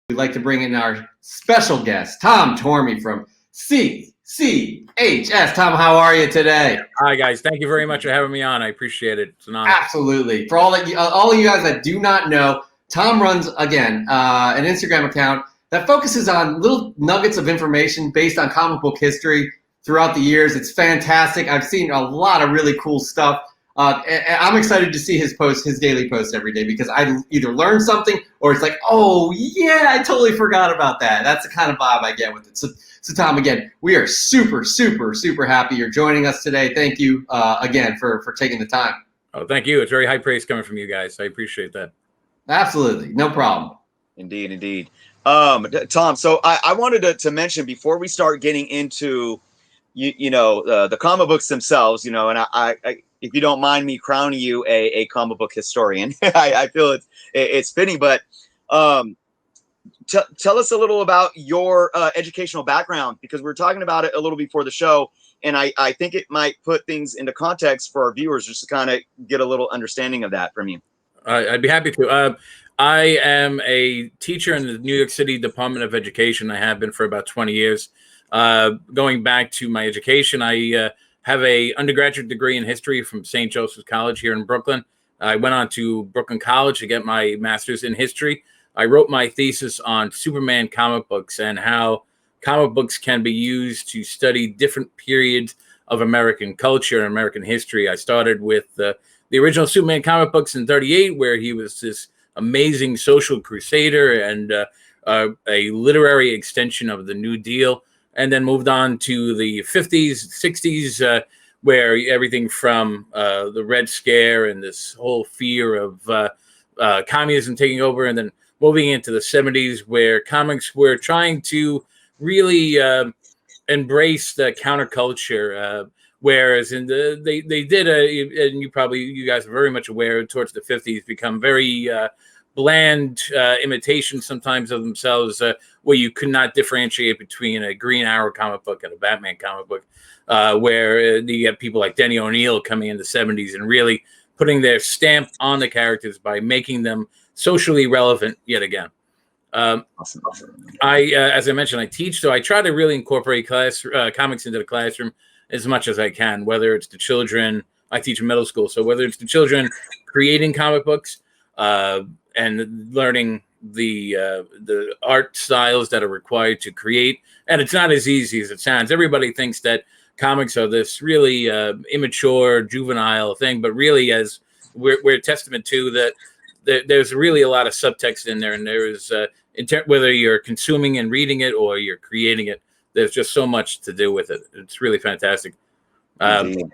we'd like to bring in our special guest, Tom Tormey from CCHS. Tom, how are you today? Hi, guys. Thank you very much for having me on. I appreciate it. It's an honor. Absolutely. For all of you guys that do not know, Tom runs, again, an Instagram account that focuses on little nuggets of information based on comic book history throughout the years. It's fantastic. I've seen a lot of really cool stuff. I'm excited to see his daily post every day, because I either learn something or it's like, oh yeah, I totally forgot about that. That's the kind of vibe I get with it. So Tom, again, we are super, super, super happy you're joining us today. Thank you again for taking the time. Oh, thank you. It's very high praise coming from you guys. I appreciate that. Absolutely, no problem. Indeed. Tom, so I wanted to mention before we start getting into the comic books themselves, and I if you don't mind me crowning you a comic book historian, I feel it's fitting. But tell us a little about your educational background, because we were talking about it a little before the show, and I think it might put things into context for our viewers, just to kind of get a little understanding of that from you. I'd be happy to. I am a teacher in the New York City Department of Education. I have been for about 20 years. Going back to my education, I have a undergraduate degree in history from St. Joseph's College here in Brooklyn. I went on to Brooklyn College to get my master's in history. I wrote my thesis on Superman comic books and how comic books can be used to study different periods of American culture and American history. I started with the original Superman comic books in '38, where he was this amazing social crusader and a literary extension of the New Deal, and then moved on to the 50s, 60s, where everything from the Red Scare and this whole fear of communism taking over, and then moving into the 70s, where comics were trying to really embrace the counterculture. Whereas in they did and you guys are very much aware, towards the 50s, become very bland imitations sometimes of themselves, where you could not differentiate between a Green Arrow comic book and a Batman comic book, where you get people like Denny O'Neil coming in the 70s and really putting their stamp on the characters by making them socially relevant yet again. Awesome. As I mentioned, I teach, so I try to really incorporate comics into the classroom as much as I can, whether it's the children. I teach middle school, so whether it's the children creating comic books and learning the art styles that are required to create. And it's not as easy as it sounds. Everybody thinks that comics are this really immature, juvenile thing, but really, as we're a testament to that, there's really a lot of subtext in there, and there is whether you're consuming and reading it or you're creating it, there's just so much to do with it. It's really fantastic. Indeed.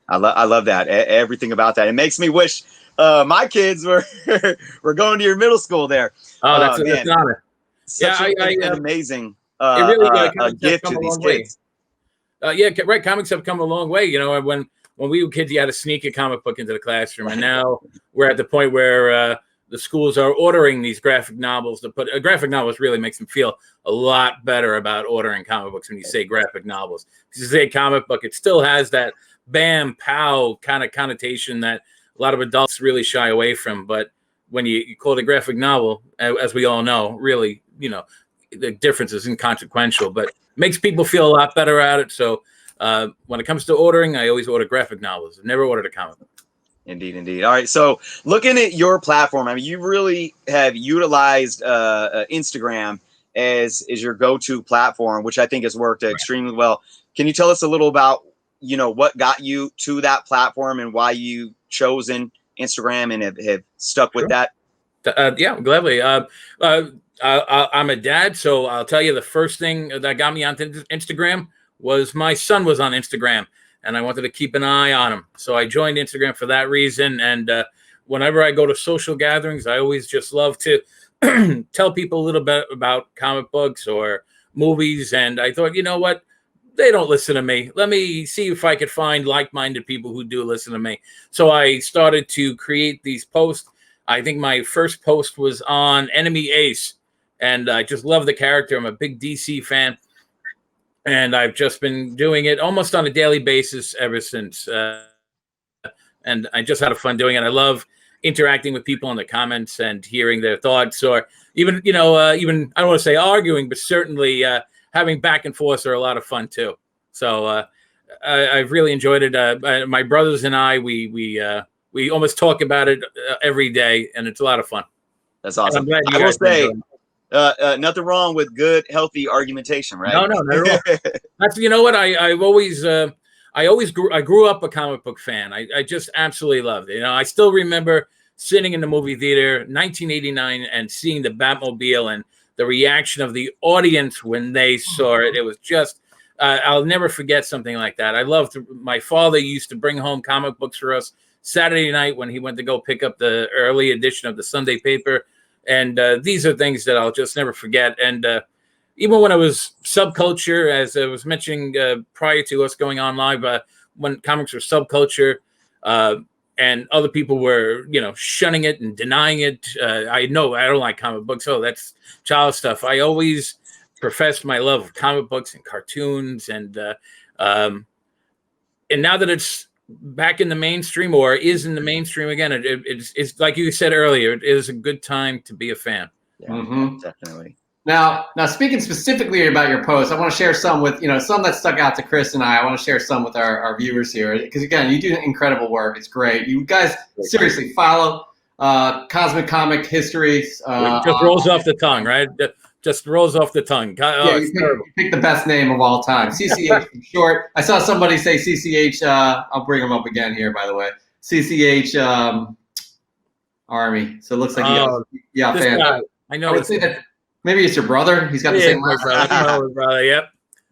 I love that. Everything about that. It makes me wish my kids were going to your middle school there. Oh, that's an honor. Such an amazing gift to these kids. Right. Comics have come a long way. When we were kids, you had to sneak a comic book into the classroom, and now we're at the point where the schools are ordering these graphic novels. A graphic novels really makes them feel a lot better about ordering comic books when you say graphic novels. Because you say comic book, it still has that bam, pow kind of connotation that a lot of adults really shy away from. But when you call it a graphic novel, as we all know, really, the difference is inconsequential, but makes people feel a lot better at it. So when it comes to ordering, I always order graphic novels. I've never ordered a comic book. Indeed. All right. So looking at your platform, I mean, you really have utilized Instagram as your go-to platform, which I think has worked extremely well. Can you tell us a little about, what got you to that platform and why you chosen Instagram and have stuck with that? Yeah, gladly. I'm a dad, so I'll tell you the first thing that got me onto Instagram was my son was on Instagram, and I wanted to keep an eye on him. So I joined Instagram for that reason. And whenever I go to social gatherings, I always just love to tell people a little bit about comic books or movies. And I thought, you know what? They don't listen to me. Let me see if I could find like-minded people who do listen to me. So I started to create these posts. I think my first post was on Enemy Ace, and I just love the character. I'm a big DC fan. And I've just been doing it almost on a daily basis ever since. And I just had fun doing it. I love interacting with people in the comments and hearing their thoughts, or even even I don't want to say arguing, but certainly having back and forth are a lot of fun too. So I've really enjoyed it. My brothers and I, we almost talk about it every day, and it's a lot of fun. That's awesome. And I'm glad I you will guys say, nothing wrong with good, healthy argumentation, right? No, not at all. That's, you know what, I grew up a comic book fan. I just absolutely loved it. You know, I still remember sitting in the movie theater, 1989, and seeing the Batmobile and the reaction of the audience when they saw it. It was just, I'll never forget something like that. I loved, my father used to bring home comic books for us Saturday night when he went to go pick up the early edition of the Sunday paper. And these are things that I'll just never forget. And even when I was subculture, as I was mentioning prior to us going on live, when comics were subculture, and other people were, shunning it and denying it. I know I don't like comic books. Oh, that's child stuff. I always professed my love of comic books and cartoons, and now that it's back in the mainstream, or is in the mainstream again, it's like you said earlier, it is a good time to be a fan. Yeah, definitely. Now, speaking specifically about your post, I want to share some with, some that stuck out to Chris and I want to share some with our viewers here. Because, again, you do incredible work. It's great. You guys seriously follow Cosmic Comic History. Just rolls off the tongue, right? Just rolls off the tongue. Oh, you pick the best name of all time. CCH for short. I saw somebody say CCH. I'll bring them up again here, by the way. CCH Army. So it looks like fan. Guy, I know. I would say that. Maybe it's your brother. He's got the same last name. I know his brother. Yep.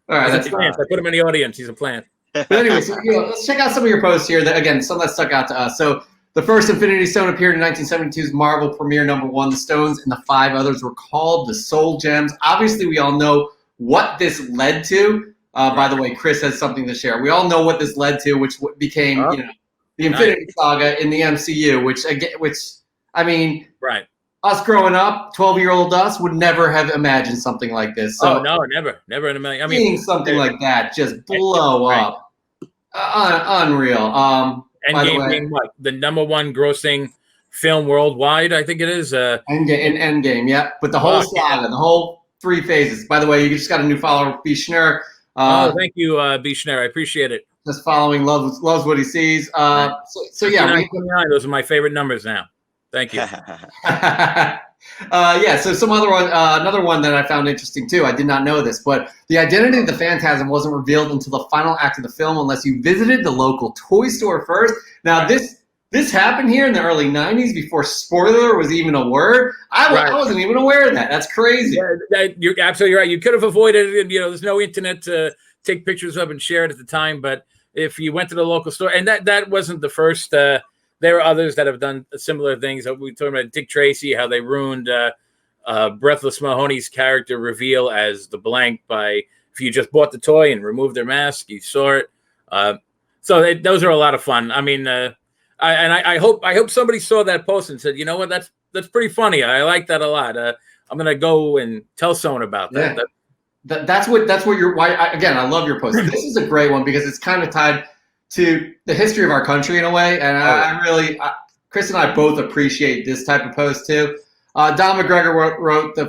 All right, that's I put him in the audience. He's a plant. But anyway, so, let's check out some of your posts here. That, again, some that stuck out to us. So the first Infinity Stone appeared in 1972's Marvel premiere #1. The stones and the 5 others were called the Soul Gems. Obviously, we all know what this led to. By the way, Chris has something to share. We all know what this led to, which became the Infinity Saga in the MCU. Which I mean, right. Us growing up, 12-year-old us would never have imagined something like this. So no, never in a million. I mean, seeing something like that just blow up, unreal. Endgame being what, the #1 grossing film worldwide, I think it is. Endgame, yeah. But the whole saga, the whole 3 phases. By the way, you just got a new follower, B. Schnurr. Thank you, B. Schnurr. I appreciate it. Just following, loves what he sees. So yeah, 29, those are my favorite numbers now. Thank you. So some other one, another one that I found interesting too. I did not know this, but the identity of the Phantasm wasn't revealed until the final act of the film, unless you visited the local toy store first. Now this happened here in the early '90s before spoiler was even a word. I wasn't even aware of that. That's crazy. Yeah, you're absolutely right. You could have avoided it. There's no internet to take pictures of and share it at the time, but if you went to the local store, and that wasn't the first. There are others that have done similar things. We talked about Dick Tracy, how they ruined Breathless Mahoney's character reveal as the blank by, if you just bought the toy and removed their mask, you saw it. Those are a lot of fun. I mean, I hope somebody saw that post and said, you know what, that's pretty funny. I like that a lot. I'm gonna go and tell someone about that. Yeah. That's what you're. Again, I love your post. This is a great one because it's kind of tied to the history of our country in a way, and I really, Chris and I both appreciate this type of post too. Don McGregor wrote the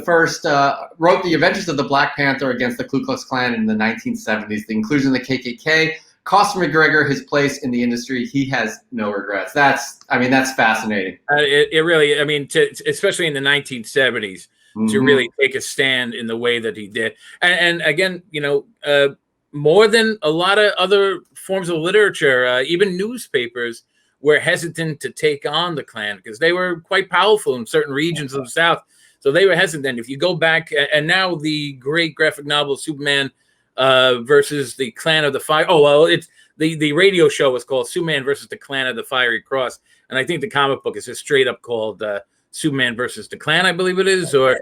Adventures of the Black Panther against the Ku Klux Klan in the 1970s. The inclusion of the KKK cost McGregor his place in the industry. He has no regrets. That's fascinating. It really, especially in the 1970s, to really take a stand in the way that he did, and again, more than a lot of other forms of literature, even newspapers were hesitant to take on the Klan because they were quite powerful in certain regions of the South. So they were hesitant. If you go back, and now the great graphic novel Superman versus the Clan of the Fire. Oh, well, it's the radio show was called Superman versus the Clan of the Fiery Cross. And I think the comic book is just straight up called Superman versus the Klan, I believe it is, or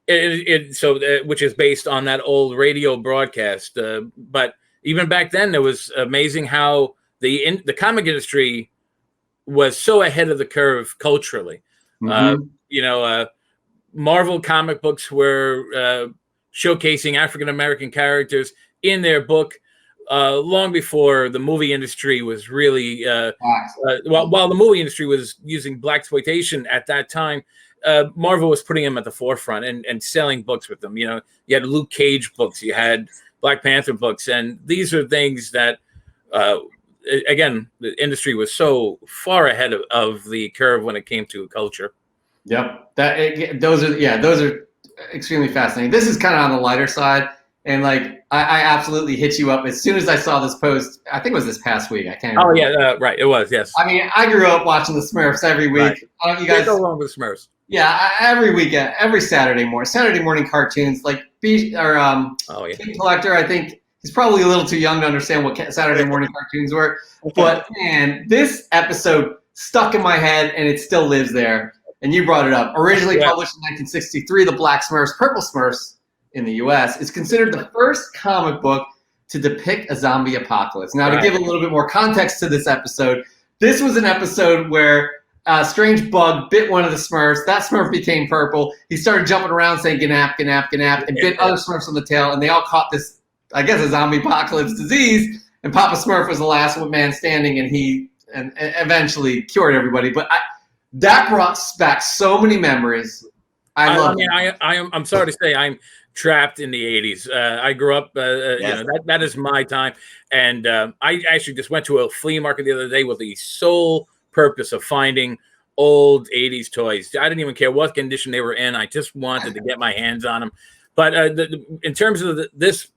which is based on that old radio broadcast. But even back then, it was amazing how the comic industry was so ahead of the curve culturally. Marvel comic books were showcasing African American characters in their book long before the movie industry was really while the movie industry was using blaxploitation at that time. Marvel was putting them at the forefront and selling books with them. You know, you had Luke Cage books, you had Black Panther books, and these are things that, again, the industry was so far ahead of the curve when it came to culture. Yep, those are extremely fascinating. This is kind of on the lighter side, and like I absolutely hit you up as soon as I saw this post. I think it was this past week. I can't. Oh yeah, right. It was, yes. I mean, I grew up watching the Smurfs every week. Right. I don't know if you guys go wrong with Smurfs. Yeah, every weekend, every Saturday morning cartoons like King Collector. I think he's probably a little too young to understand what Saturday morning cartoons were. But man, this episode stuck in my head, and it still lives there. And you brought it up. Originally published in 1963, the Black Smurfs, Purple Smurfs in the U.S. is considered the first comic book to depict a zombie apocalypse. Now, to give a little bit more context to this episode, this was an episode where a strange bug bit one of the Smurfs. That Smurf became purple. He started jumping around saying "Gnap, gnap, gnap," and bit other Smurfs on the tail, and they all caught this, I guess, a zombie apocalypse disease. And Papa Smurf was the last man standing, and he eventually cured everybody. But that brought back so many memories. I'm sorry to say, I'm trapped in the 80s. I grew up, that is my time. And I actually just went to a flea market the other day with the sole purpose of finding old 80s toys. I didn't even care what condition they were in. I just wanted to get my hands on them. But in terms of this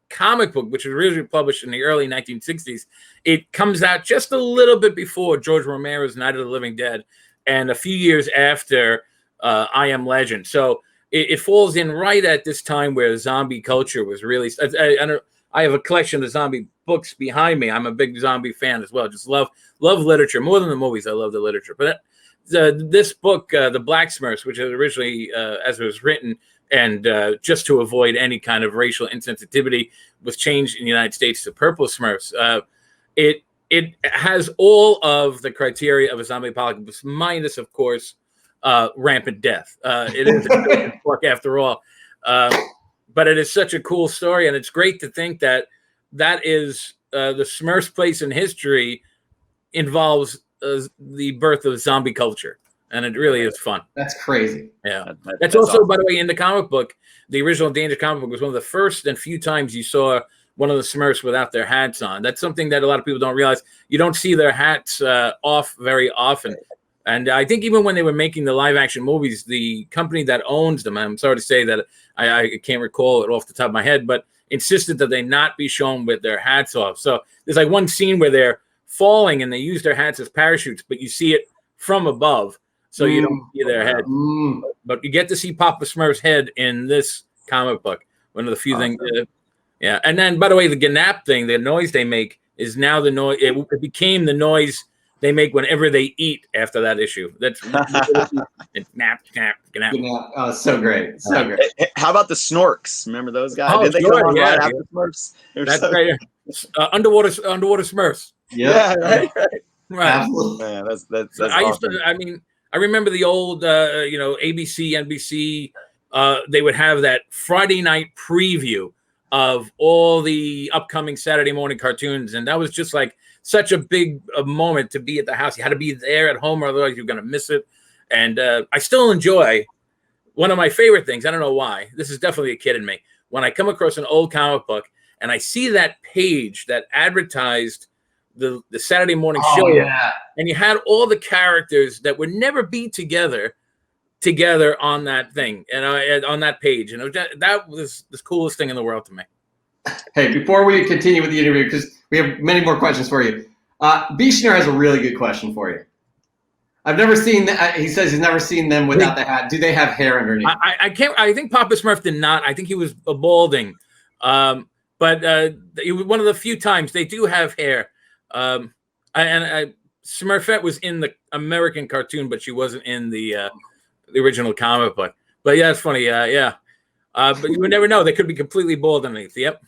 comic book, which was originally published in the early 1960s, it comes out just a little bit before George Romero's Night of the Living Dead and a few years after I Am Legend. So it falls in right at this time where zombie culture was really. I have a collection of zombie books behind me. I'm a big zombie fan as well. Just love literature more than the movies. I love the literature. But this book, The Black Smurfs, which was originally, as it was written, and just to avoid any kind of racial insensitivity, was changed in the United States to Purple Smurfs. It has all of the criteria of a zombie apocalypse, minus, of course, rampant death. It is a book after all. But it is such a cool story, and it's great to think that is the Smurfs' place in history involves the birth of zombie culture, and it really is fun. That's crazy. Yeah, that's also awesome. By the way, in the comic book, the original Danger comic book was one of the first and few times you saw one of the Smurfs without their hats on. That's something that a lot of people don't realize. You don't see their hats off very often. And I think even when they were making the live action movies, the company that owns them, I'm sorry to say that I can't recall it off the top of my head, but insisted that they not be shown with their hats off. So there's like one scene where they're falling and they use their hats as parachutes, but you see it from above. So you don't see their head. But you get to see Papa Smurf's head in this comic book. One of the few things. Yeah. And then, by the way, the gnap thing, the noise they make is now the noise. It became the noise they make whenever they eat after that issue. That's gnap, gnap, gnap. Oh, so great. So great. How about the Snorks? Remember those guys? Oh, Did they come on right after Smurfs? That's right. Underwater Smurfs. Yeah, right. Absolutely. Yeah, that's I awesome. I remember the old, ABC, NBC. They would have that Friday night preview of all the upcoming Saturday morning cartoons, and that was just like such a big moment to be at the house. You had to be there at home, or otherwise you're going to miss it. And I still enjoy one of my favorite things. I don't know why. This is definitely a kid in me. When I come across an old comic book and I see that page that advertised the Saturday morning show, and you had all the characters that would never be together on that thing and on that page. And that was the coolest thing in the world to me. Hey, before we continue with the interview, because we have many more questions for you, Bishner has a really good question for you. I've never seen that. He says he's never seen them without the hat. Do they have hair underneath? I think Papa Smurf did not. I think he was balding. But it was one of the few times they do have hair. Smurfette was in the American cartoon, but she wasn't in the original comic book. But yeah, it's funny. But you would never know. They could be completely bald underneath. Yep.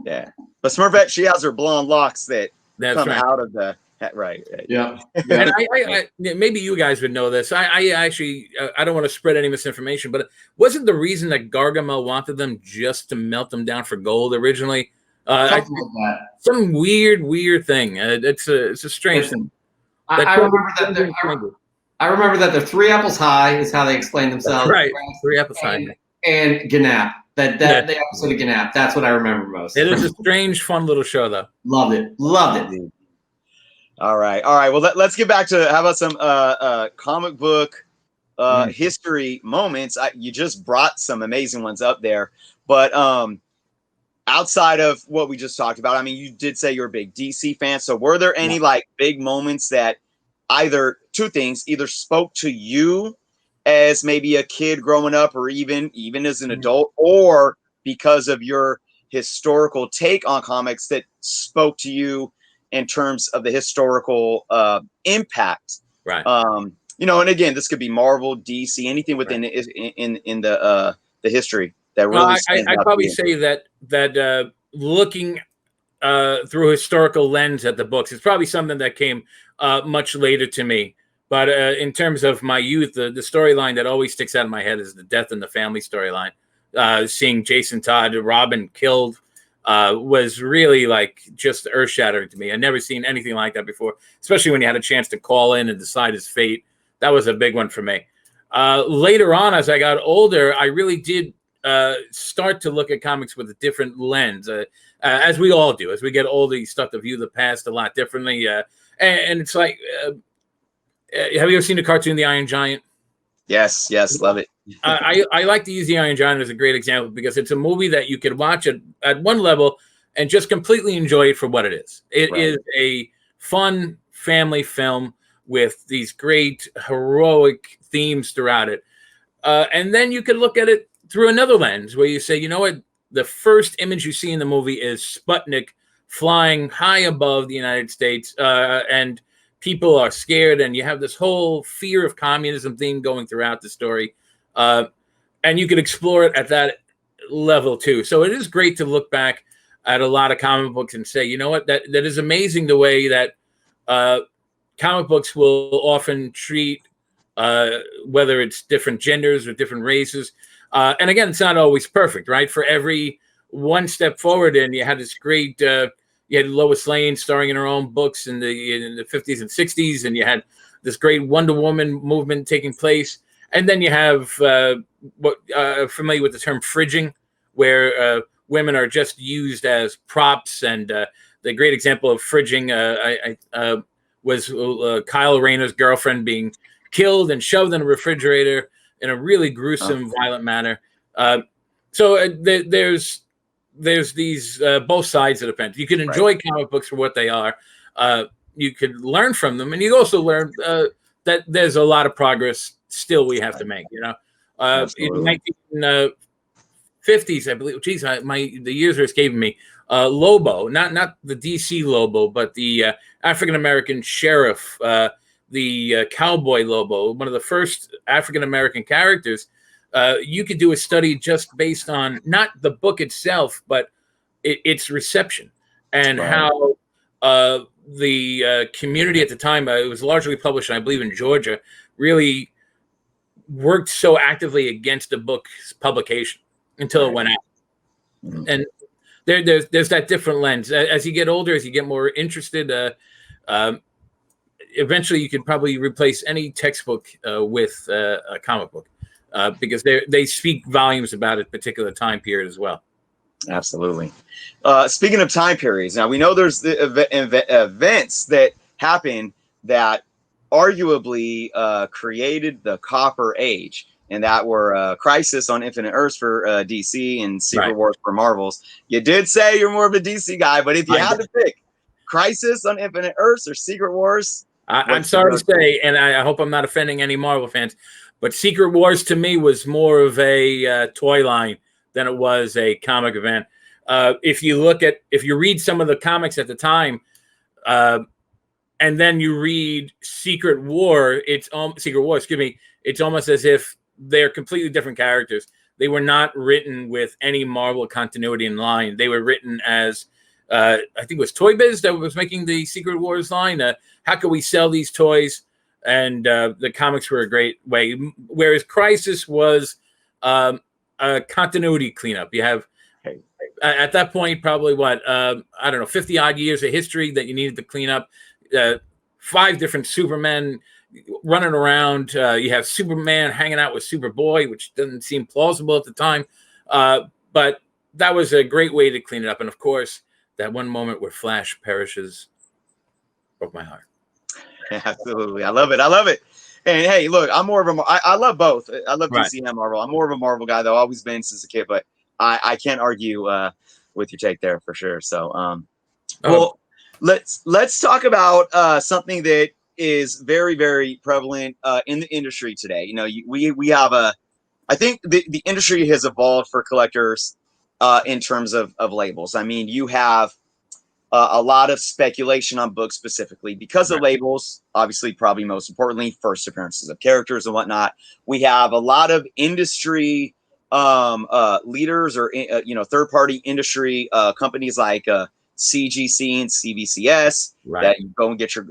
Yeah. But Smurfette, she has her blonde locks that come right. out of the hat. Right. Yeah. And I maybe you guys would know this. I actually, I don't want to spread any misinformation, but wasn't the reason that Gargamel wanted them just to melt them down for gold originally? Something like that. Some weird thing. It's a strange thing. I remember that. I remember that they're 3 apples high is how they explain themselves. That's right, 3 apples high. And Ganap. The episode of Ganap. That's what I remember most. It is a strange, fun little show, though. Loved it. All right. Well, let's get back to how about some comic book history moments. You just brought some amazing ones up there, but outside of what we just talked about, I mean, you did say you're a big DC fan. So were there any like big moments that either spoke to you as maybe a kid growing up, or even as an adult, or because of your historical take on comics that spoke to you in terms of the historical impact? Right. And again, this could be Marvel, DC, anything within in the history that really. I'd probably say that looking through a historical lens at the books, it's probably something that came much later to me. But in terms of my youth, the storyline that always sticks out in my head is the Death in the Family storyline. Seeing Jason Todd, Robin killed, was really like just earth-shattering to me. I'd never seen anything like that before, especially when you had a chance to call in and decide his fate. That was a big one for me. Later on, as I got older, I really did start to look at comics with a different lens, as we all do. As we get older, you start to view the past a lot differently. And it's like, have you ever seen the cartoon The Iron Giant? Yes, love it. I like to use The Iron Giant as a great example because it's a movie that you could watch at one level and just completely enjoy it for what it is. It is a fun family film with these great heroic themes throughout it. And then you could look at it through another lens where you say, you know what? The first image you see in the movie is Sputnik flying high above the United States, and people are scared, and you have this whole fear of communism theme going throughout the story. And you can explore it at that level too. So it is great to look back at a lot of comic books and say, you know what, that is amazing the way that comic books will often treat whether it's different genders or different races. And again, it's not always perfect, right? For every one step forward, and you had this great, you had Lois Lane starring in her own books in the 50s and 60s, and you had this great Wonder Woman movement taking place. And then you have what familiar with the term fridging, where women are just used as props. And the great example of fridging was Kyle Rayner's girlfriend being killed and shoved in a refrigerator in a really gruesome, violent manner. So there's these both sides of the fence. You can enjoy comic books for what they are. You could learn from them, and you also learn that there's a lot of progress still we have to make. You know, in the 1950s, I believe. Geez, the years are escaping me. Lobo, not the DC Lobo, but the African American sheriff, the cowboy Lobo, one of the first African American characters. You could do a study just based on not the book itself, but its reception and how the community at the time, it was largely published, I believe, in Georgia, really worked so actively against the book's publication until it went out. And there's that different lens. As you get older, as you get more interested, eventually you could probably replace any textbook with a comic book. Because they speak volumes about a particular time period as well. Absolutely. Speaking of time periods, now we know there's the events that happen that arguably created the Copper Age, and that were Crisis on Infinite Earths for DC and Secret Wars for Marvels. You did say you're more of a DC guy, but if you had to pick Crisis on Infinite Earths or Secret Wars, I'm sorry to say, and I hope I'm not offending any Marvel fans, but Secret Wars to me was more of a toy line than it was a comic event. If you read some of the comics at the time, and then you read Secret War, it's almost as if they're completely different characters. They were not written with any Marvel continuity in line. They were written as I think it was Toy Biz that was making the Secret Wars line. How can we sell these toys? And the comics were a great way. Whereas Crisis was a continuity cleanup. You have at that point, probably what, I don't know, 50 odd years of history that you needed to clean up. 5 different Supermen running around. You have Superman hanging out with Superboy, which doesn't seem plausible at the time. But that was a great way to clean it up. And of course, that one moment where Flash perishes broke my heart. Absolutely. I love it. I love it. And hey, look, I'm more of a, I love both. I love Right. DC and Marvel. I'm more of a Marvel guy, though. Always been since a kid, but I can't argue with your take there for sure. So, well, let's talk about something that is very, very prevalent in the industry today. You know, we have I think the industry has evolved for collectors in terms of labels. I mean, you have a lot of speculation on books specifically because of labels. Obviously, probably most importantly, first appearances of characters and whatnot. We have a lot of industry leaders or third-party industry companies like CGC and CBCS that you go and get your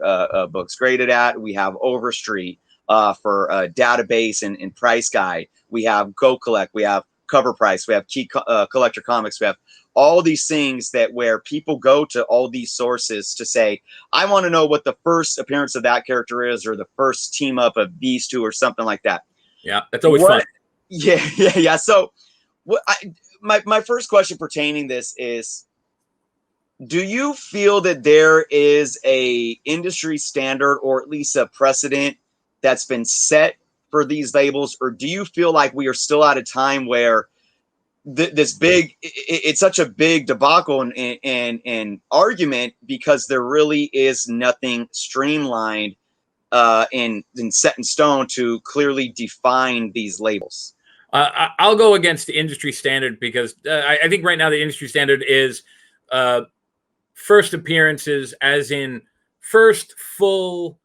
books graded at. We have Overstreet for database and price guide. We have Go Collect. We have Cover Price. We have Key Collector Comics. We have all these things that where people go to all these sources to say, I want to know what the first appearance of that character is, or the first team up of these two, or something like that. Yeah, that's always fun. Yeah. So, my first question pertaining this is, do you feel that there is a industry standard or at least a precedent that's been set for these labels, or do you feel like we are still at a time where this big, it's such a big debacle and argument because there really is nothing streamlined and set in stone to clearly define these labels? I'll go against the industry standard because I think right now the industry standard is first appearances, as in first full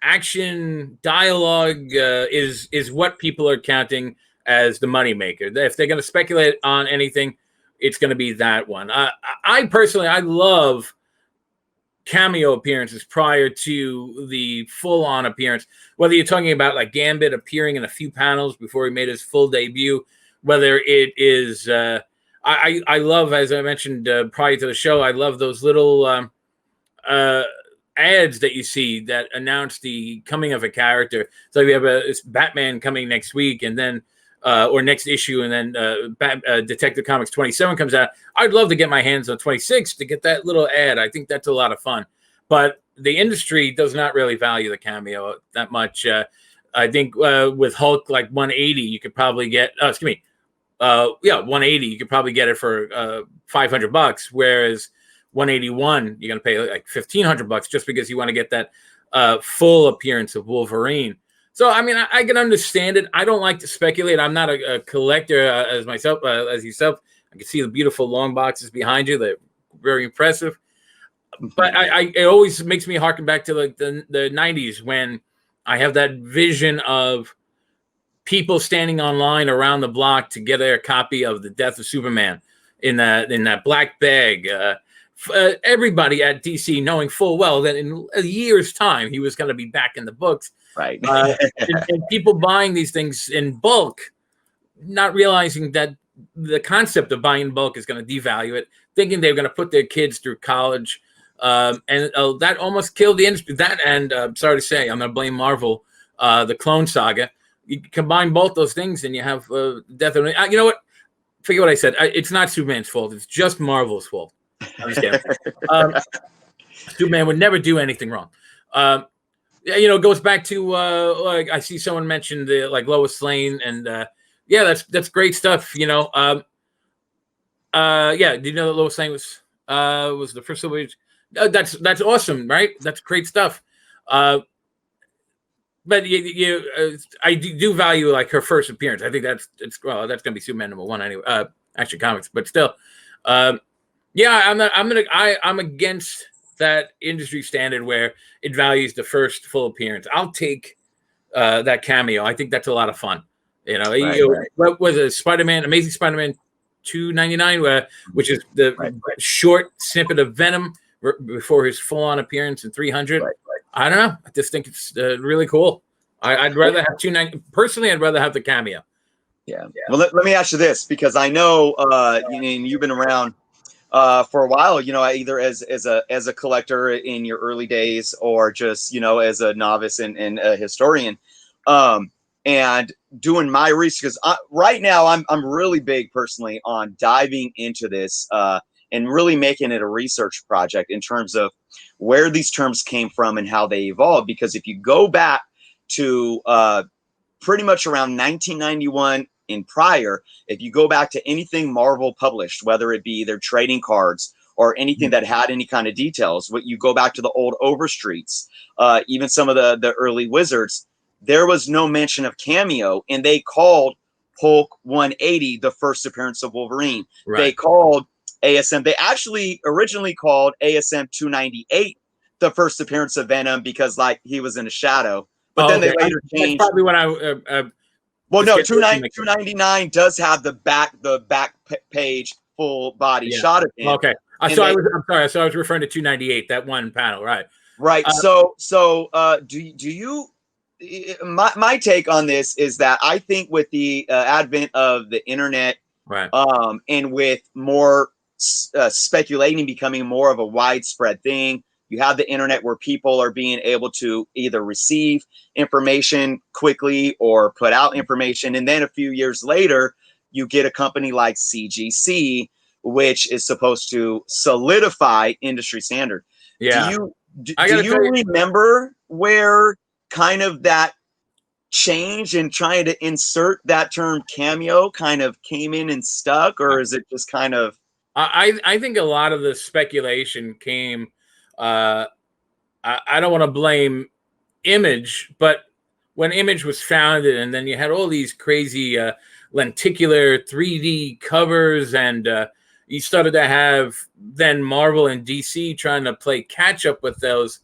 action dialogue is what people are counting as the moneymaker. If they're going to speculate on anything, it's going to be that one. I personally, I love cameo appearances prior to the full-on appearance, whether you're talking about like Gambit appearing in a few panels before he made his full debut, whether it is I love, as I mentioned prior to the show, I love those little ads that you see that announce the coming of a character. So we have this Batman coming next week, and then or next issue, and then Detective Comics 27 comes out. I'd love to get my hands on 26 to get that little ad. I think that's a lot of fun. But the industry does not really value the cameo that much. I think with Hulk, like 180, you could probably get, 180, you could probably get it for $500, whereas 181, you're going to pay like $1,500 just because you want to get that full appearance of Wolverine. So, I mean, I can understand it. I don't like to speculate. I'm not a collector as myself, as yourself. I can see the beautiful long boxes behind you. They're very impressive. But it always makes me harken back to like the 90s when I have that vision of people standing online around the block to get their copy of The Death of Superman in that black bag. Everybody at DC knowing full well that in a year's time he was going to be back in the books. Right. And people buying these things in bulk, not realizing that the concept of buying in bulk is going to devalue it, thinking they're going to put their kids through college. And that almost killed the industry. That, and I'm sorry to say, I'm going to blame Marvel, the Clone Saga. You combine both those things and you have Death of... you know what? Forget what I said. It's not Superman's fault. It's just Marvel's fault. Superman would never do anything wrong. It goes back to like I see someone mentioned like Lois Lane, and that's great stuff. Do you know that Lois Lane was the first Silver Age? That's awesome, right? That's great stuff. But I do value like her first appearance. I think that's gonna be Superman #1 anyway. Action Comics, but still, I'm against that industry standard where it values the first full appearance. I'll take that cameo. I think that's a lot of fun. What was it? Spider-Man, Amazing Spider-Man 299, which is the short snippet of Venom before his full-on appearance in 300. I don't know. I just think it's really cool. I'd rather have 290. Personally, I'd rather have the cameo. Yeah. Well, let me ask you this, because I know you've been around for a while, either as a collector in your early days, or just as a novice and a historian, and doing my research. Because right now I'm really big personally on diving into this and really making it a research project in terms of where these terms came from and how they evolved. Because if you go back to pretty much around 1991 and prior, if you go back to anything Marvel published, whether it be their trading cards or anything that had any kind of details, what you go back to the old Overstreets, even some of the early Wizards, there was no mention of cameo, and they called Hulk 180 the first appearance of Wolverine. Right. They called ASM, they actually originally called ASM 298 the first appearance of Venom, because he was in a shadow. But then they later changed. That's probably what well, no, 299 does have the back page full body shot of him. Okay. I'm sorry. I was referring to 298, that one panel, right? Right. So do you? My take on this is that I think with the advent of the internet, right, and with more speculating becoming more of a widespread thing, you have the internet where people are being able to either receive information quickly or put out information. And then a few years later, you get a company like CGC, which is supposed to solidify industry standard. Yeah. Do you remember where kind of that change in trying to insert that term cameo kind of came in and stuck, or is it just kind of? I think a lot of the speculation came. I don't want to blame Image, but when Image was founded, and then you had all these crazy lenticular 3D covers, and you started to have then Marvel and DC trying to play catch up with those,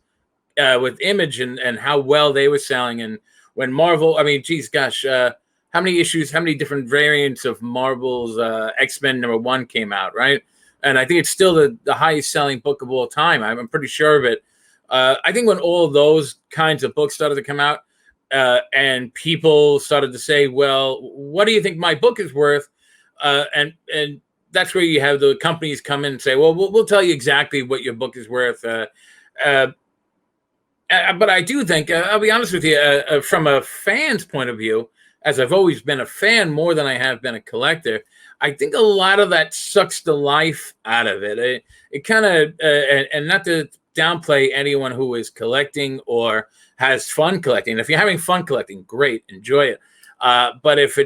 with Image and how well they were selling. And when Marvel, I mean, geez, gosh, how many different variants of Marvel's X-Men #1 came out, right? And I think it's still the highest selling book of all time. I'm pretty sure of it. I think when all of those kinds of books started to come out, and people started to say, well, what do you think my book is worth? And that's where you have the companies come in and say, well, we'll tell you exactly what your book is worth. But I do think, I'll be honest with you, from a fan's point of view, as I've always been a fan more than I have been a collector, I think a lot of that sucks the life out of it. It kind of, and not to downplay anyone who is collecting or has fun collecting. If you're having fun collecting, great, enjoy it. But if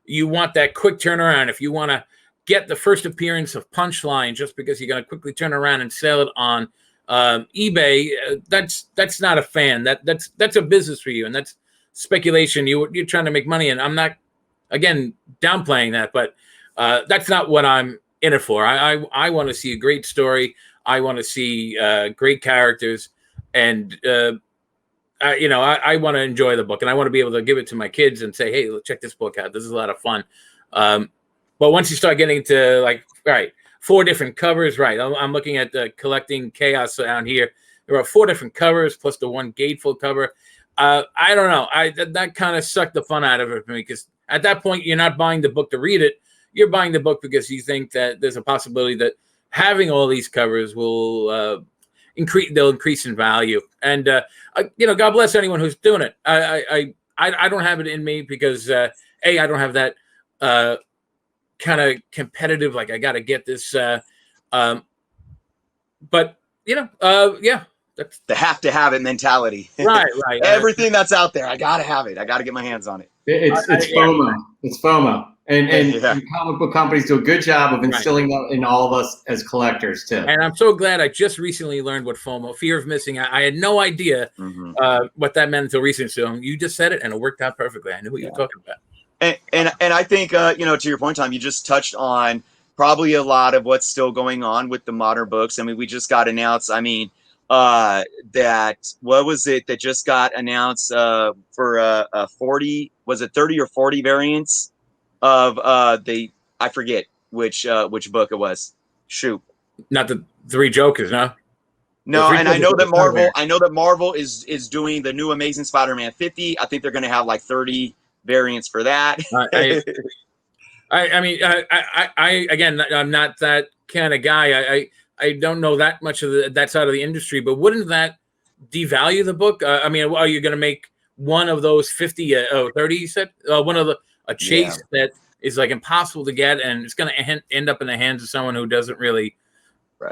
you want that quick turnaround, if you want to get the first appearance of Punchline just because you're going to quickly turn around and sell it on eBay, that's not a fan. That's a business for you, and that's speculation. You're trying to make money, and I'm not, again, downplaying that, but that's not what I'm in it for. I want to see a great story. I want to see great characters, and I want to enjoy the book, and I want to be able to give it to my kids and say, hey, check this book out. This is a lot of fun. But once you start getting to 4 different covers, right? I'm looking at the Collecting Chaos down here. There are 4 different covers plus the one gatefold cover. I don't know. That kind of sucked the fun out of it for me, because at that point, you're not buying the book to read it. You're buying the book because you think that there's a possibility that having all these covers will increase in value. And God bless anyone who's doing it. I don't have it in me because I don't have that kind of competitive, I got to get this. But yeah. That's the have to have it mentality. Right. Everything that's out there, I gotta have it. I gotta get my hands on it. It's FOMO. It's FOMO. And comic book companies do a good job of instilling that in all of us as collectors too. And I'm so glad I just recently learned what FOMO, fear of missing out. I had no idea what that meant until recently. So you just said it, and it worked out perfectly. I knew what you were talking about. And I think to your point, Tom, you just touched on probably a lot of what's still going on with the modern books. I mean, we just got announced. I mean, that what was it that just got announced for 40? Was it 30 or 40 variants of I forget which book it was. Shoot, not the 3 Jokers, no. No, and I know that Marvel is doing the new Amazing Spider-Man 50. I think they're going to have 30 variants for that. I mean, again, I'm not that kind of guy. I don't know that much of that side of the industry, but wouldn't that devalue the book? I mean, are you going to make one of those 50, 30? You said one of a chase that is like impossible to get, and it's going to end up in the hands of someone who doesn't really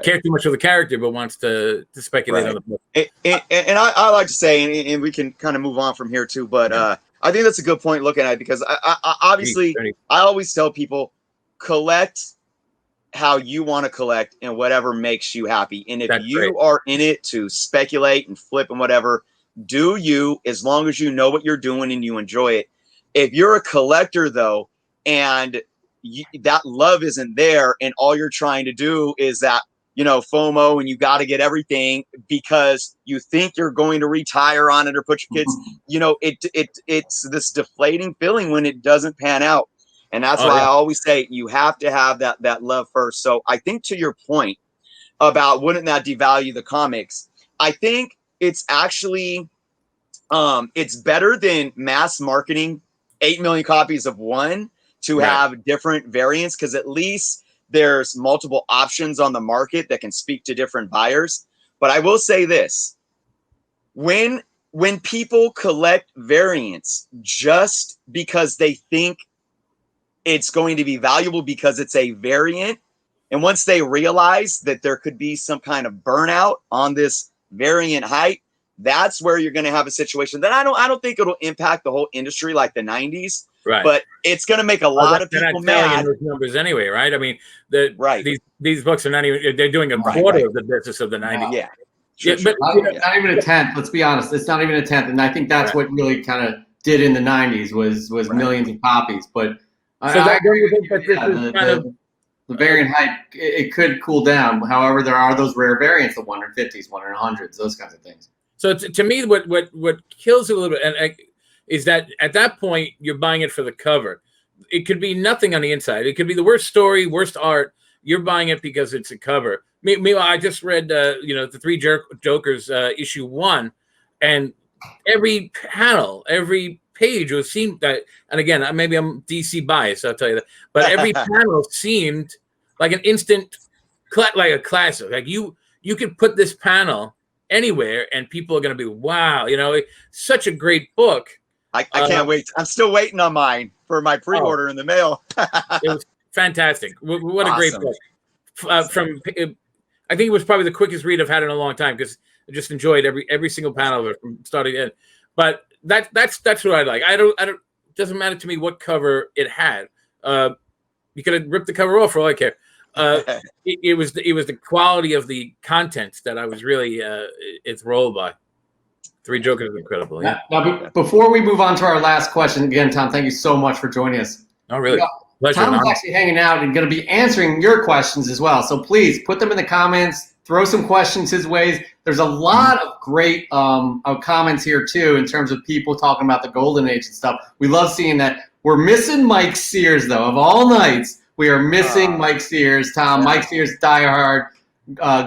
care too much for the character, but wants to speculate on the book. And I like to say, and we can kind of move on from here too, but I think that's a good point looking at it, because I obviously I always tell people, collect how you want to collect and whatever makes you happy. And if you are in it to speculate and flip and whatever, do you, as long as you know what you're doing and you enjoy it. If you're a collector though, and that love isn't there, and all you're trying to do is that, FOMO, and you got to get everything because you think you're going to retire on it or put your kids, it's this deflating feeling when it doesn't pan out. And that's why I always say you have to have that love first. So I think, to your point about wouldn't that devalue the comics, I think it's actually it's better than mass marketing 8 million copies of one to have different variants, because at least there's multiple options on the market that can speak to different buyers. But I will say this, when people collect variants just because they think it's going to be valuable because it's a variant, and once they realize that there could be some kind of burnout on this variant hype, that's where you're going to have a situation that I don't think it'll impact the whole industry like the 90s. Right. But it's going to make a lot of people mad. Those numbers anyway, right? I mean, these books are not even, they're doing a quarter of the business of the 90s. Yeah. Sure. But not even a tenth. Let's be honest. It's not even a tenth. And I think that's what really kind of did in the 90s was millions of copies. But so I agree with that this is kind of the variant hype, it could cool down. However, there are those rare variants, the 150s, 100s, those kinds of things. So to me, what kills it a little bit is that at that point you're buying it for the cover. It could be nothing on the inside. It could be the worst story, worst art. You're buying it because it's a cover. Meanwhile, I just read the Three Jokers issue 1, and every panel, every page was seemed that, and again, maybe I'm DC biased, I'll tell you that, but every panel seemed like an instant, like a classic. Like you could put this panel anywhere and people are going to be, wow, such a great book. I can't wait. I'm still waiting on mine for my pre-order in the mail. It was fantastic. What a great book. I think it was probably the quickest read I've had in a long time, because I just enjoyed every single panel of it from start to end. But that's what I like. I don't. It doesn't matter to me what cover it had. You could have ripped the cover off for all I care. It was the quality of the content that I was really enthralled by. Three Jokers is incredible. Yeah. Now, before we move on to our last question, again, Tom, thank you so much for joining us. Oh, really? Pleasure. Tom is actually hanging out and going to be answering your questions as well. So please put them in the comments. Throw some questions his ways. There's a lot of great comments here too, in terms of people talking about the golden age and stuff. We love seeing that. We're missing Mike Sears though. Of all nights, we are missing Mike Sears. Tom, Mike Sears, diehard,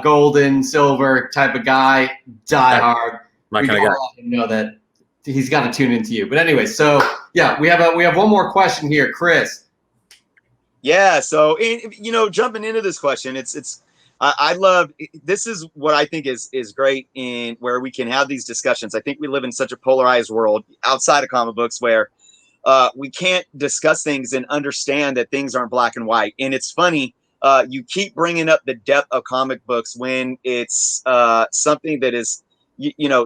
golden, silver type of guy, diehard. My kind of guy. Let him know that he's got to tune into you. But anyway, so yeah, we have one more question here, Chris. Yeah. So jumping into this question, I love, this is what I think is great in where we can have these discussions. I think we live in such a polarized world outside of comic books where we can't discuss things and understand that things aren't black and white. And it's funny, you keep bringing up the depth of comic books when it's something that is,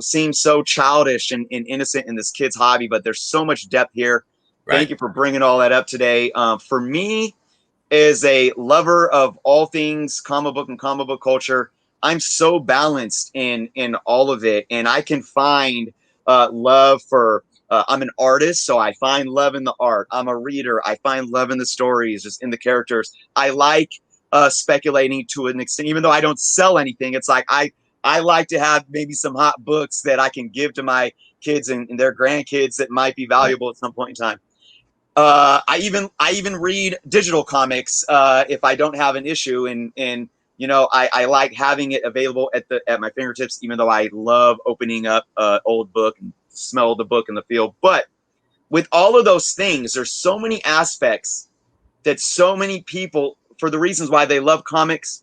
seems so childish and innocent in this kid's hobby, but there's so much depth here. Right. Thank you for bringing all that up today. For me, as a lover of all things comic book and comic book culture, I'm so balanced in all of it. And I can find love for, I'm an artist, so I find love in the art. I'm a reader. I find love in the stories, just in the characters. I like speculating to an extent, even though I don't sell anything. It's like, I like to have maybe some hot books that I can give to my kids and their grandkids that might be valuable at some point in time. I even read digital comics if I don't have an issue, and I like having it available at my fingertips, even though I love opening up an old book and smell the book in the field. But with all of those things, there's so many aspects that so many people for the reasons why they love comics.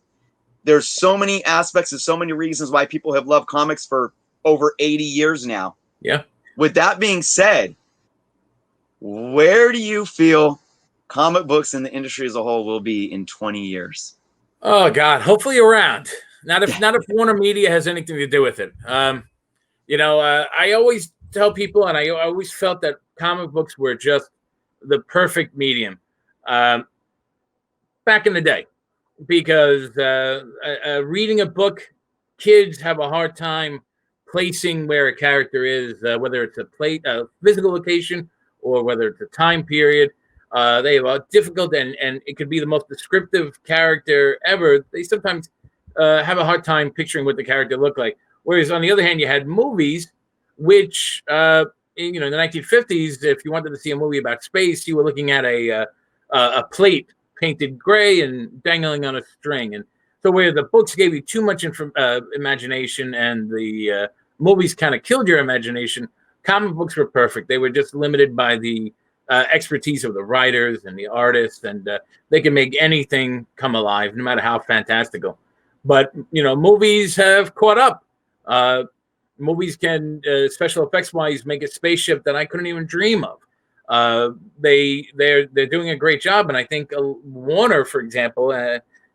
There's so many aspects and so many reasons why people have loved comics for over 80 years now. Yeah. With that being said, where do you feel comic books and the industry as a whole will be in 20 years? Oh God, hopefully around. Not if Warner Media has anything to do with it. I always tell people, and I always felt that comic books were just the perfect medium back in the day, because reading a book, kids have a hard time placing where a character is, whether it's a physical location or whether it's a time period. They have a difficult, and it could be the most descriptive character ever. They sometimes have a hard time picturing what the character looked like. Whereas on the other hand, you had movies, which in the 1950s, if you wanted to see a movie about space, you were looking at a plate painted gray and dangling on a string. And so where the books gave you too much imagination and the movies kind of killed your imagination, comic books were perfect. They were just limited by the expertise of the writers and the artists, and they can make anything come alive, no matter how fantastical. But movies have caught up. Movies can, special effects wise, make a spaceship that I couldn't even dream of. They're doing a great job, and I think Warner, for example,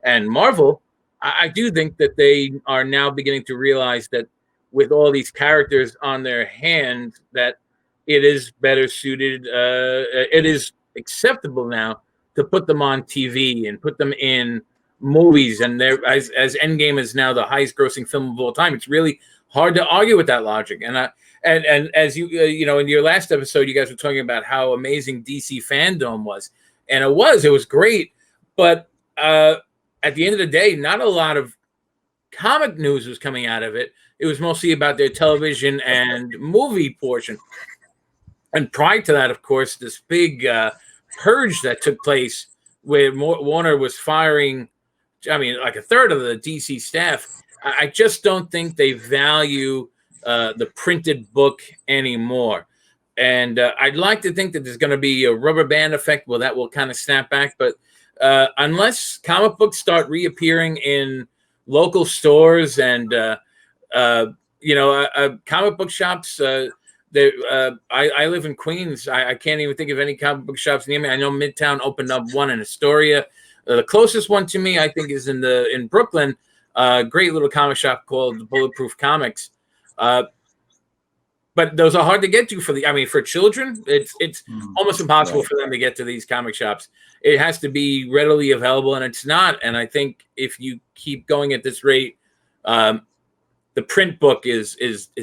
and Marvel, I do think that they are now beginning to realize that with all these characters on their hands, that it is better suited. It is acceptable now to put them on TV and put them in movies, and as Endgame is now the highest grossing film of all time, it's really hard to argue with that logic. And as you in your last episode, you guys were talking about how amazing DC fandom was, and it was great. But at the end of the day, not a lot of comic news was coming out of it. It was mostly about their television and movie portion. And prior to that, of course, this big purge that took place where Warner was firing, like a third of the DC staff. I just don't think they value the printed book anymore. And I'd like to think that there's going to be a rubber band effect where that will kind of snap back. But unless comic books start reappearing in local stores and, comic book shops, I live in Queens. I can't even think of any comic book shops near me. I know Midtown opened up one in Astoria. The closest one to me, I think, is in Brooklyn. Great little comic shop called Bulletproof Comics. But those are hard to get to for children. It's almost impossible for them to get to these comic shops. It has to be readily available, and it's not. And I think if you keep going at this rate, the print book is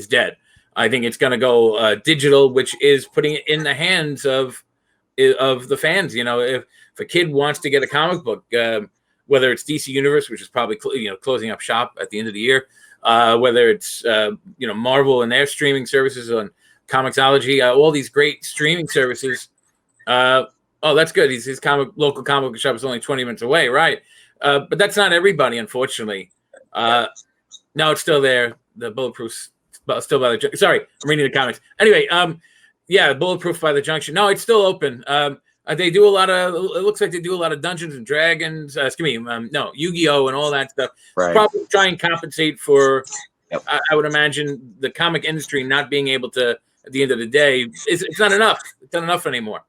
dead. I think it's going to go digital, which is putting it in the hands of the fans. If a kid wants to get a comic book, whether it's DC Universe, which is probably closing up shop at the end of the year, whether it's Marvel and their streaming services on Comixology, all these great streaming services. That's good. His local comic book shop is only 20 minutes away, right? But that's not everybody, unfortunately. No, it's still there. The Bulletproof. Still by the sorry, I'm reading the comics. Anyway, Bulletproof by the Junction. No, it's still open. They do a lot of. It looks like they do a lot of Dungeons and Dragons. Yu-Gi-Oh and all that stuff. Right. Probably try and compensate for. Yep. I would imagine the comic industry not being able to. At the end of the day, it's not enough. It's not enough anymore.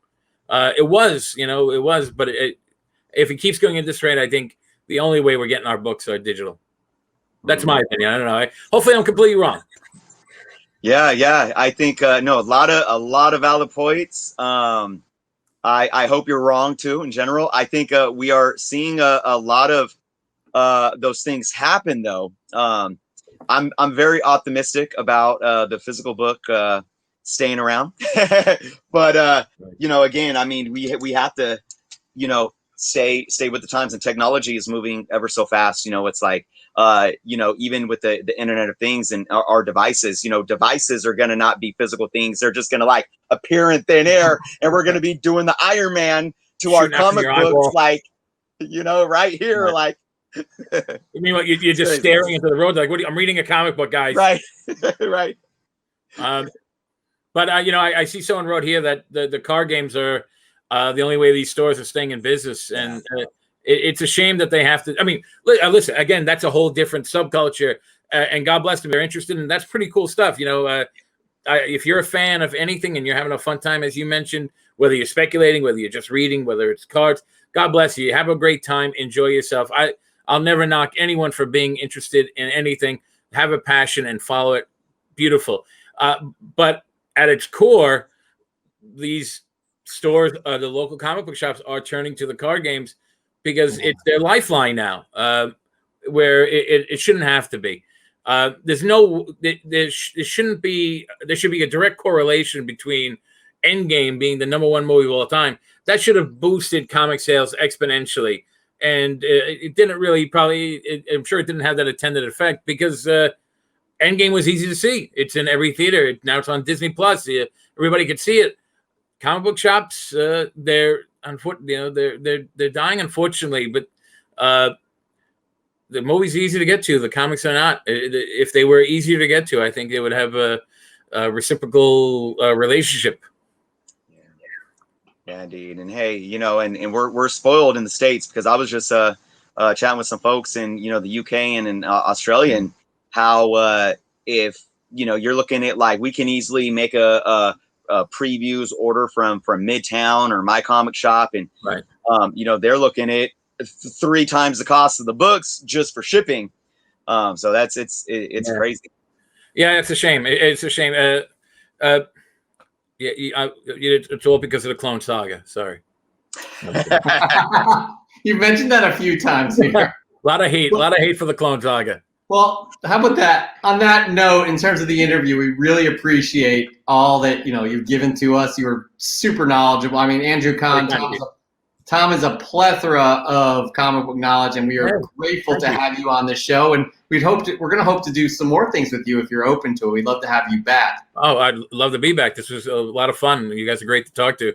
It was, but if it keeps going at this rate, I think the only way we're getting our books are digital. That's my opinion. I don't know. Hopefully, I'm completely wrong. Yeah. I think no, a lot of valid points. I hope you're wrong too. In general, I think we are seeing a lot of those things happen. Though I'm very optimistic about the physical book staying around. But again, we have to stay with the times, and technology is moving ever so fast. It's like even with the Internet of Things and our devices, devices are going to not be physical things. They're just going to like appear in thin air, and we're going to be doing the Iron Man to our comic books, like, right here. Right. Like, you mean what? You're just staring into the road, like, I'm reading a comic book, guys. Right. Right. But I see someone wrote here that the card games are the only way these stores are staying in business, and it's a shame that they have to. I mean, listen, again, that's a whole different subculture, and God bless them, they're interested, and that's pretty cool stuff. If you're a fan of anything and you're having a fun time, as you mentioned, whether you're speculating, whether you're just reading, whether it's cards, God bless you. Have a great time. Enjoy yourself. I'll never knock anyone for being interested in anything. Have a passion and follow it. Beautiful. But at its core, these stores, the local comic book shops, are turning to the card games because it's their lifeline now, where it shouldn't have to be. There should be a direct correlation between Endgame being the #1 movie of all time. That should have boosted comic sales exponentially. And it didn't really I'm sure it didn't have that intended effect because Endgame was easy to see. It's in every theater. Now it's on Disney Plus. Everybody could see it. Comic book shops, they're dying, unfortunately, but the movie's easy to get to. The comics are not. If they were easier to get to, I think they would have a reciprocal relationship. Yeah, indeed. And hey, and we're spoiled in the States because I was just chatting with some folks in the UK and in Australia, and how if you're looking at, like, we can easily make a previews order from Midtown or My Comic Shop, and right. They're looking at 3 times the cost of the books just for shipping. So it's crazy. Yeah, it's a shame. It's a shame. It's all because of the Clone Saga. Sorry. You've mentioned that a few times here. A lot of hate for the Clone Saga. Well, how about that? On that note, in terms of the interview, we really appreciate all that you've given to us. You were super knowledgeable. I mean, Andrew Kahn, Tom is a plethora of comic book knowledge, and we are grateful to have you on this show. And we're going to hope to do some more things with you if you're open to it. We'd love to have you back. Oh, I'd love to be back. This was a lot of fun. You guys are great to talk to.